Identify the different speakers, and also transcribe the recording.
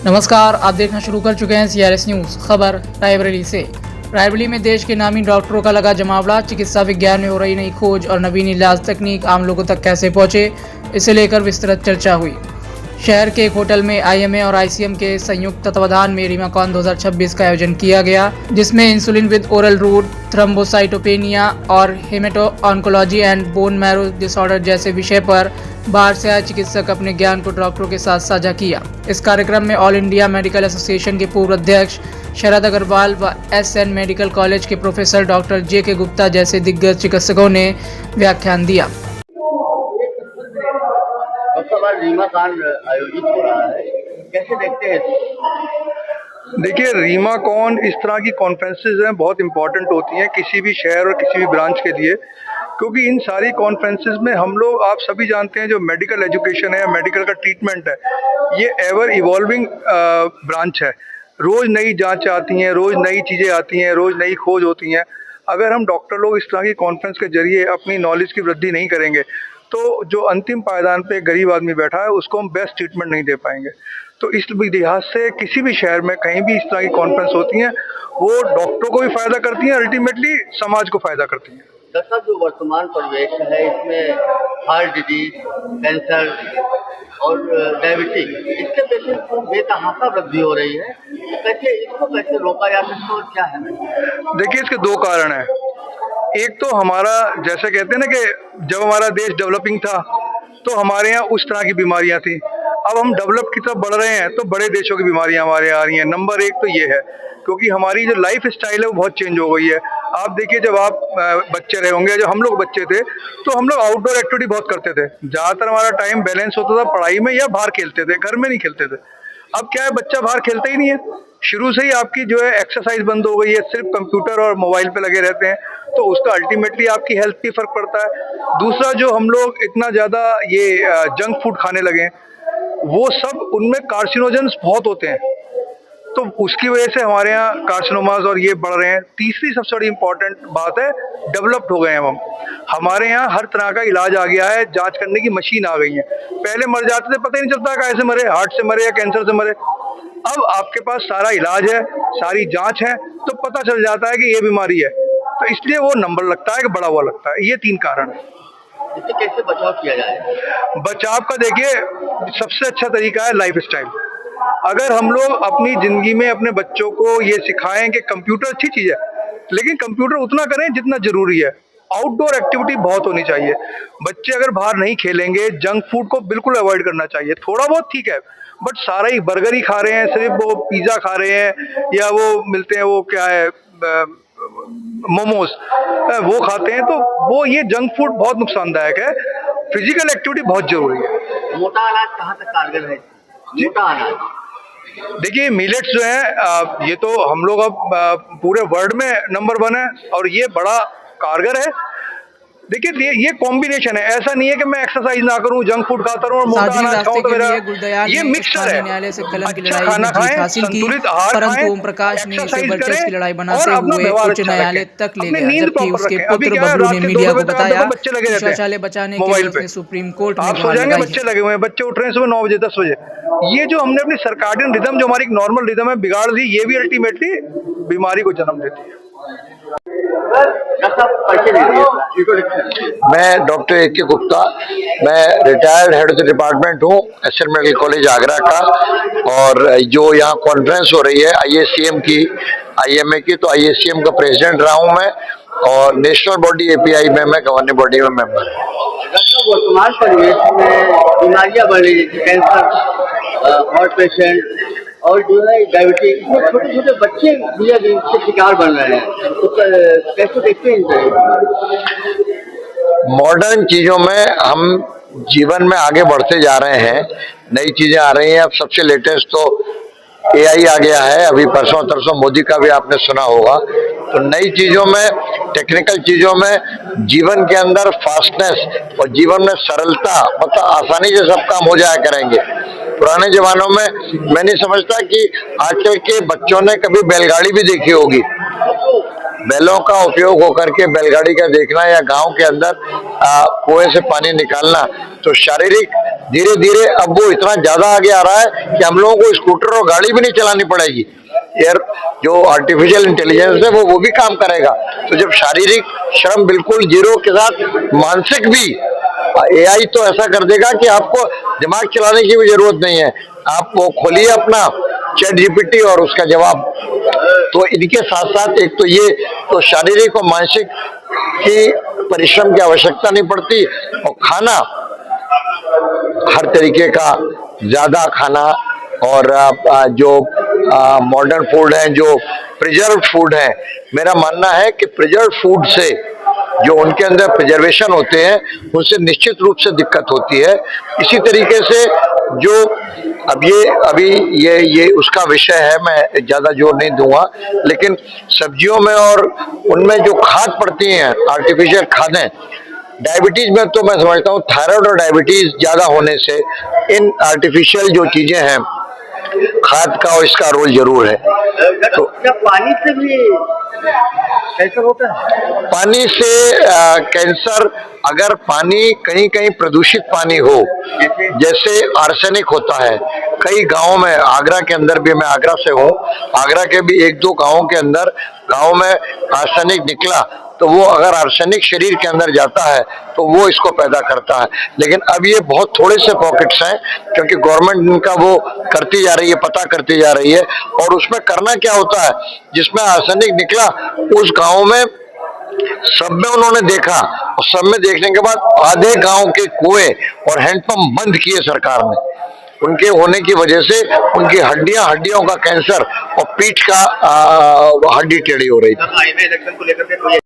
Speaker 1: नमस्कार, आप देखना शुरू कर चुके हैं CRS न्यूज़। खबर रायबरेली से। रायबरेली में देश के नामी डॉक्टरों का लगा जमावड़ा। चिकित्सा विज्ञान में हो रही नई खोज और नवीन इलाज तकनीक आम लोगों तक कैसे पहुंचे, इसे लेकर विस्तृत चर्चा हुई। शहर के एक होटल में IMA और ICM के संयुक्त तत्वाधान में रीमाकॉन 2026 का आयोजन किया गया, जिसमें insulin with oral route, thrombocytopenia और hemato oncology and bone marrow disorder जैसे विषय पर बाहर से आए चिकित्सक अपने ज्ञान को डॉक्टरों के साथ साझा किया। इस कार्यक्रम में ऑल इंडिया मेडिकल एसोसिएशन के पूर्व अध्यक्ष शरद अग्रवाल व SN मेडिकल कॉलेज के प्रोफेसर डॉक्टर JK गुप्ता जैसे दिग्गज चिकित्सकों ने व्याख्यान दिया।
Speaker 2: रीमाकॉन आयोजित हो रहा है, कैसे देखते हैं?
Speaker 3: देखिए, रीमाकॉन इस तरह की कॉन्फ्रेंसेज हैं, बहुत इंपॉर्टेंट होती हैं किसी भी शहर और किसी भी ब्रांच के लिए, क्योंकि इन सारी कॉन्फ्रेंसेज में हम लोग, आप सभी जानते हैं, जो मेडिकल एजुकेशन है, मेडिकल का ट्रीटमेंट है, ये एवर इवॉल्विंग ब्रांच है। रोज़ नई जांच आती हैं, रोज़ नई चीज़ें आती हैं, रोज़ नई खोज होती हैं। अगर हम डॉक्टर लोग इस तरह की कॉन्फ्रेंस के जरिए अपनी नॉलेज की वृद्धि नहीं करेंगे तो जो अंतिम पायदान पे गरीब आदमी बैठा है उसको हम बेस्ट ट्रीटमेंट नहीं दे पाएंगे। तो इस लिहाज से किसी भी शहर में कहीं भी इस तरह की कॉन्फ्रेंस होती हैं, वो डॉक्टरों को भी फायदा करती हैं, अल्टीमेटली समाज को फायदा करती हैं।
Speaker 2: दरअसल जो वर्तमान परिवेश है, इसमें हार्ट डिजीज, कैंसर और डायबिटीज, इसके पेशेंट को बेतहाशा वृद्धि हो रही है। इसको कैसे रोका जा सकता है और क्या है?
Speaker 3: देखिए, इसके दो कारण हैं। एक तो हमारा, जैसे कहते हैं ना कि जब हमारा देश डेवलपिंग था तो हमारे यहाँ उस तरह की बीमारियां थी। अब हम डेवलप की तरफ बढ़ रहे हैं तो बड़े देशों की बीमारियां हमारे आ रही हैं। नंबर एक तो ये है, क्योंकि हमारी जो लाइफ स्टाइल है वो बहुत चेंज हो गई है। आप देखिए, जब आप बच्चे रहे होंगे, जब हम लोग बच्चे थे तो हम लोग आउटडोर एक्टिविटी बहुत करते थे। ज़्यादातर हमारा टाइम बैलेंस होता था पढ़ाई में या बाहर खेलते थे, घर में नहीं खेलते थे। अब क्या है, बच्चा बाहर खेलता ही नहीं है। शुरू से ही आपकी जो है एक्सरसाइज बंद हो गई है, सिर्फ कंप्यूटर और मोबाइल पे लगे रहते हैं, तो उसका अल्टीमेटली आपकी हेल्थ पे फर्क पड़ता है। दूसरा, जो हम लोग इतना ज़्यादा ये जंक फूड खाने लगे, वो सब, उनमें कार्सिनोजेंस बहुत होते हैं, तो उसकी वजह से हमारे यहाँ कार्सिनोमास और ये बढ़ रहे हैं। तीसरी सबसे बड़ी इंपॉर्टेंट बात है, डेवलप्ड हो गए हैं हम। हमारे यहाँ हर तरह का इलाज आ गया है, जांच करने की मशीन आ गई है। पहले मर जाते थे, पता ही नहीं चलता कैसे मरे, हार्ट से मरे या कैंसर से मरे। अब आपके पास सारा इलाज है, सारी जांच है, तो पता चल जाता है कि ये बीमारी है, तो इसलिए वो नंबर लगता है कि बड़ा हुआ लगता है। ये 3 कारण है।
Speaker 2: इससे कैसे बचाव किया जाए?
Speaker 3: बचाव का देखिए, सबसे अच्छा तरीका है लाइफ स्टाइल। अगर हम लोग अपनी जिंदगी में अपने बच्चों को ये सिखाएं कि कंप्यूटर अच्छी चीज है, लेकिन कंप्यूटर उतना करें जितना जरूरी है। आउटडोर एक्टिविटी बहुत होनी चाहिए। बच्चे अगर बाहर नहीं खेलेंगे, जंक फूड को बिल्कुल अवॉइड करना चाहिए। थोड़ा बहुत ठीक है, बट सारा ही बर्गर ही खा रहे हैं, सिर्फ वो पिज्जा खा रहे हैं, या वो मिलते हैं, वो क्या है, मोमोज, वो खाते हैं, तो वो ये जंक फूड बहुत नुकसानदायक है। फिजिकल एक्टिविटी बहुत जरूरी है।
Speaker 2: मोटा अनाज कहाँ तक कारगर है? मोटा अनाज,
Speaker 3: देखिए, मिलेट्स जो है, ये तो हम लोग अब पूरे वर्ल्ड में नंबर 1 है और ये बड़ा कारगर है। देखिए, ये कॉम्बिनेशन है, ऐसा नहीं है कि मैं एक्सरसाइज ना करूं, जंक फूड खाता रहूं और मोटा अनाज खाऊं, तो मेरा ये मिक्सचर है।
Speaker 1: न्यायालय से कलम की
Speaker 3: अच्छा
Speaker 1: लड़ाई
Speaker 3: खाना
Speaker 1: में जीत
Speaker 3: खाएं,
Speaker 1: हासिल की,
Speaker 3: संतुलित आहार
Speaker 1: परंतु
Speaker 3: खाएं,
Speaker 1: ओम प्रकाश ने इसे
Speaker 3: एक्सरसाइज
Speaker 1: वर्चस्व की
Speaker 3: करें
Speaker 1: लड़ाई
Speaker 3: और
Speaker 1: बनाते
Speaker 3: अपना
Speaker 1: हुए
Speaker 3: व्यवहार
Speaker 1: उच्च
Speaker 3: अच्छा
Speaker 1: न्यायालय
Speaker 3: रखें।
Speaker 1: तक ले
Speaker 3: अपनी
Speaker 1: गया,
Speaker 3: नींद
Speaker 1: जबकि
Speaker 3: प्रॉपर
Speaker 1: उसके
Speaker 3: रखें। अभी
Speaker 1: पुत्र
Speaker 3: क्या है,
Speaker 1: बबलू
Speaker 3: रात
Speaker 1: ने
Speaker 3: के 2
Speaker 1: मीडिया को
Speaker 3: बजे तक
Speaker 1: बताया
Speaker 3: बच्चे लगे रहते हैं
Speaker 1: शौचालय बचाने के
Speaker 3: मोबाइल
Speaker 1: लिए
Speaker 3: पे।
Speaker 1: उसने सुप्रीम कोर्ट में
Speaker 3: आप सो
Speaker 1: गुहार
Speaker 3: जाएंगे,
Speaker 1: लगाई
Speaker 3: बच्चे
Speaker 1: है।
Speaker 3: लगे हुए हैं, बच्चे उठ रहे हैं सुबह 9 बजे 10 बजे। ये जो हमने अपनी सर्काडियन रिदम, जो हमारी नॉर्मल रिदम है, बिगाड़ दी, ये भी अल्टीमेटली बीमारी को जन्म देती है।
Speaker 4: मैं डॉक्टर JK गुप्ता, मैं retired head of the department हूँ SN मेडिकल कॉलेज आगरा का। और जो यहाँ कॉन्फ्रेंस हो रही है IACM की, IMA की, तो IACM का प्रेसिडेंट रहा हूँ मैं, और नेशनल बॉडी API में मैं गवर्निंग बॉडी में मेंबर हूँ।
Speaker 2: वर्तमान परिवेश में बीमारियां बढ़ रही है, कैंसर, हार्ट पेशेंट और जो है डायबिटीज, इसमें छोटे छोटे बच्चे भी इसके शिकार बन रहे हैं, तो कैसे देखते हैं?
Speaker 4: मॉडर्न चीजों में हम जीवन में आगे बढ़ते जा रहे हैं, नई चीजें आ रही हैं। अब सबसे लेटेस्ट तो AI आ गया है, अभी परसों तरसों मोदी का भी आपने सुना होगा। तो नई चीजों में, टेक्निकल चीजों में, जीवन के अंदर फास्टनेस और जीवन में सरलता, मतलब आसानी से सब काम हो जाया करेंगे। पुराने जमानों में मैं नहीं समझता कि आजकल के बच्चों ने कभी बैलगाड़ी भी देखी होगी। बैलों का उपयोग होकर के बैलगाड़ी का देखना या गांव के अंदर कुएं से पानी निकालना, तो शारीरिक धीरे धीरे अब वो इतना ज्यादा आगे आ रहा है कि हम लोगों को स्कूटर और गाड़ी भी नहीं चलानी पड़ेगी। एयर जो आर्टिफिशियल इंटेलिजेंस है वो भी काम करेगा। तो जब शारीरिक श्रम बिल्कुल जीरो के साथ मानसिक भी, एआई तो ऐसा कर देगा कि आपको दिमाग चलाने की भी जरूरत नहीं है। आप वो खोलिए अपना चैट जीपीटी और उसका जवाब। तो इनके साथ साथ एक तो ये तो शारीरिक और मानसिक की परिश्रम की आवश्यकता नहीं पड़ती, और खाना हर तरीके का ज्यादा खाना, और जो मॉडर्न फूड है, जो प्रिजर्व फूड है, मेरा मानना है कि प्रिजर्व फूड से जो उनके अंदर प्रिजर्वेशन होते हैं उनसे निश्चित रूप से दिक्कत होती है। इसी तरीके से जो अभी ये उसका विषय है, मैं ज्यादा जोर नहीं दूंगा, लेकिन सब्जियों में और उनमें जो खाद पड़ती हैं, आर्टिफिशियल खादें, डायबिटीज में तो मैं समझता हूँ थायराइड और डायबिटीज ज्यादा होने से इन आर्टिफिशियल जो चीजें हैं खाद का और इसका रोल जरूर है।
Speaker 2: तो क्या पानी से भी कैंसर होता है?
Speaker 4: पानी से कैंसर, अगर पानी कहीं कहीं प्रदूषित पानी हो, जैसे आर्सेनिक होता है कई गांवों में, आगरा के अंदर भी, मैं आगरा से हूँ, आगरा के भी एक दो गांवों के अंदर गांव में आर्सेनिक निकला, तो वो अगर आर्सेनिक शरीर के अंदर जाता है तो वो इसको पैदा करता है। लेकिन अब ये बहुत थोड़े से पॉकेट्स हैं, क्योंकि गवर्नमेंट इनका वो करती जा रही है, पता करती जा रही है। और उसमें करना क्या होता है, जिसमें आर्सेनिक निकला उस गांव में सब में उन्होंने देखा, और सब में देखने के बाद आधे गांव के कुएं और हैंडपंप बंद किए सरकार ने। उनके होने की वजह से उनकी हड्डियों का कैंसर और पीठ का हड्डी टेढ़ी हो रही थी।
Speaker 2: इलेक्शन को लेकर के